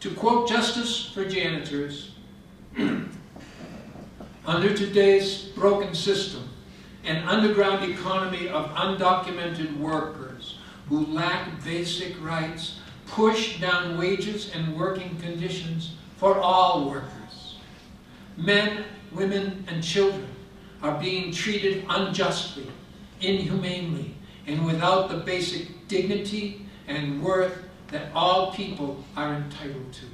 To quote Justice for Janitors, under today's broken system, an underground economy of undocumented workers who lack basic rights push down wages and working conditions for all workers. Men, women, and children are being treated unjustly, inhumanely, and without the basic dignity and worth that all people are entitled to.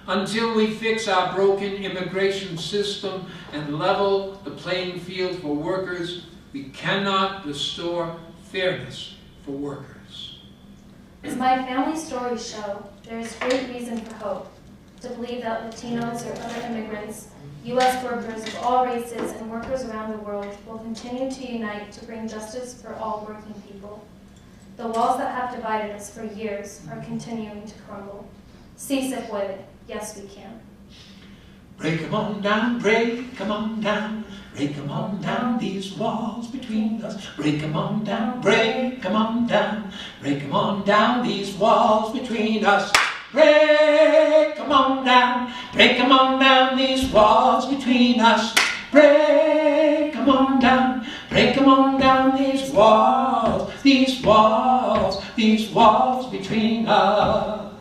Until we fix our broken immigration system and level the playing field for workers, we cannot restore fairness for workers. As my family stories show, there is great reason for hope to believe that Latinos or other immigrants, U.S. workers of all races, and workers around the world will continue to unite to bring justice for all working people. The walls that have divided us for years are continuing to crumble. Sí se puede. Yes, we can. Break 'em on down, break 'em on down, break 'em on down, these walls between us. Break 'em on down, break 'em on down, break 'em on down, these walls between us. Break 'em on down, break 'em on down, these walls between us. Break 'em on down, break 'em on down, these walls, these walls, these walls between us.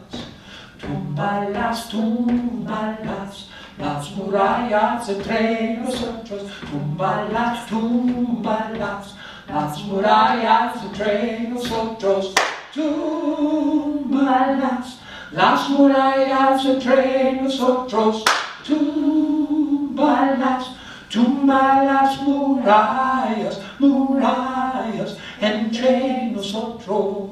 Tumbalas, tumbalas, las murallas entre nosotros. Tumbalas, tumbalas, las murallas entre nosotros. Tumbalas, las murallas entre nosotros. Tumbalas, tumba las murallas, murallas entre nosotros.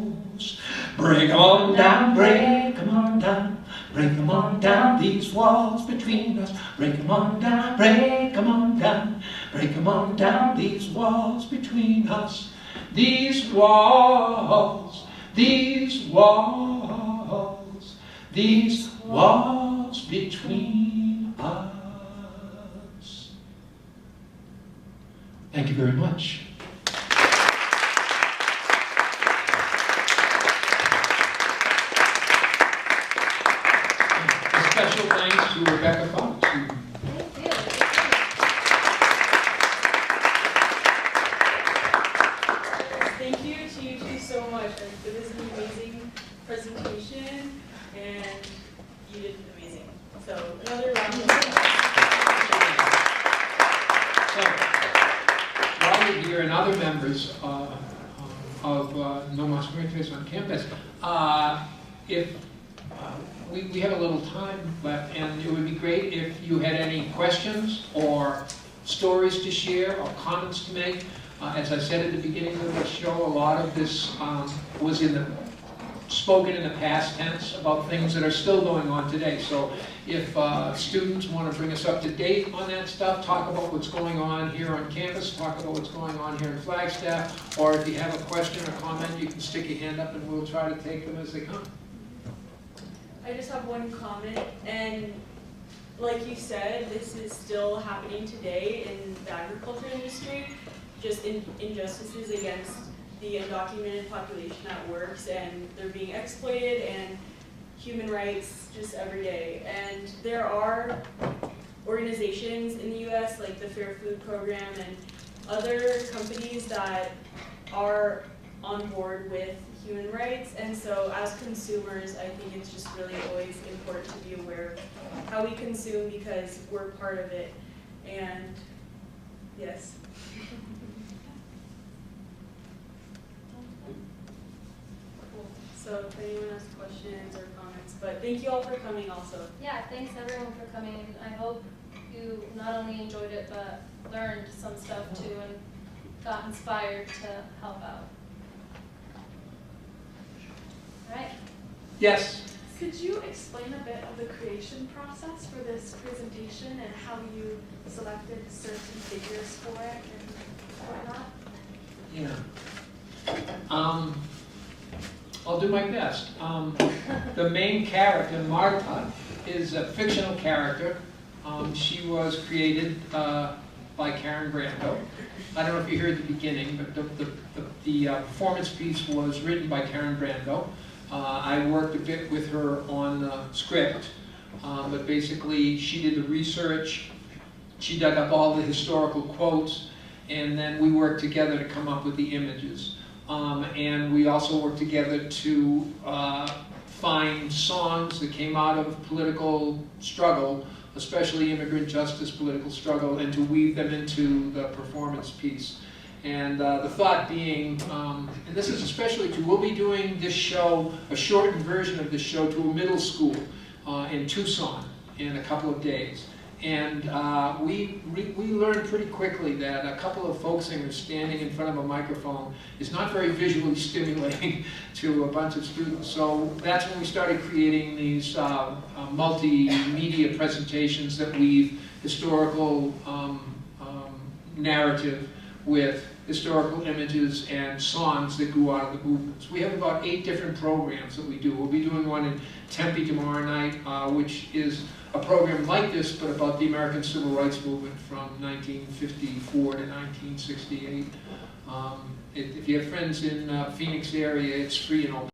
Break 'em on down, break 'em on down, break 'em on down, these walls between us. Break 'em on down, break 'em on down, break 'em on down, these walls between us. These walls, these walls, these walls between us. Thank you very much. Special thanks to Rebecca Fouts. Thank you. Thank you to you two so much. It was an amazing presentation, and you did amazing. So another round of So, while you're here and other members of No Mas Muertes on campus, we have a little time left, and it would be great if you had any questions or stories to share or comments to make. As I said at the beginning of the show, a lot of this was in the spoken in the past tense about things that are still going on today. So if students want to bring us up to date on that stuff, talk about what's going on here on campus, talk about what's going on here in Flagstaff, or if you have a question or comment, you can stick your hand up and we'll try to take them as they come. I just have one comment, and like you said, this is still happening today in the agriculture industry, just injustices against the undocumented population that works, and they're being exploited, and human rights just every day. And there are organizations in the US like the Fair Food Program and other companies that are on board with human rights, and so as consumers, I think it's just really always important to be aware of how we consume because we're part of it. And yes. Cool. So if anyone has questions or comments, but thank you all for coming also. Yeah, thanks everyone for coming. I hope you not only enjoyed it, but learned some stuff too and got inspired to help out. All right. Yes? Could you explain a bit of the creation process for this presentation and how you selected certain figures for it and whatnot? Yeah. I'll do my best. The main character, Marta, is a fictional character. She was created by Karen Brando. I don't know if you heard the beginning, but the performance piece was written by Karen Brando. I worked a bit with her on the script, but basically she did the research, she dug up all the historical quotes, and then we worked together to come up with the images. And we also worked together to find songs that came out of political struggle, especially immigrant justice political struggle, and to weave them into the performance piece. And the thought being, and this is especially true, we'll be doing this show, a shortened version of this show, to a middle school in Tucson in a couple of days. And we learned pretty quickly that a couple of folk singers standing in front of a microphone is not very visually stimulating to a bunch of students. So that's when we started creating these multimedia presentations that weave historical narrative with historical images and songs that grew out of the movements. We have about 8 different programs that we do. We'll be doing one in Tempe tomorrow night, which is a program like this, but about the American Civil Rights Movement from 1954 to 1968. If you have friends in Phoenix area, it's free and open.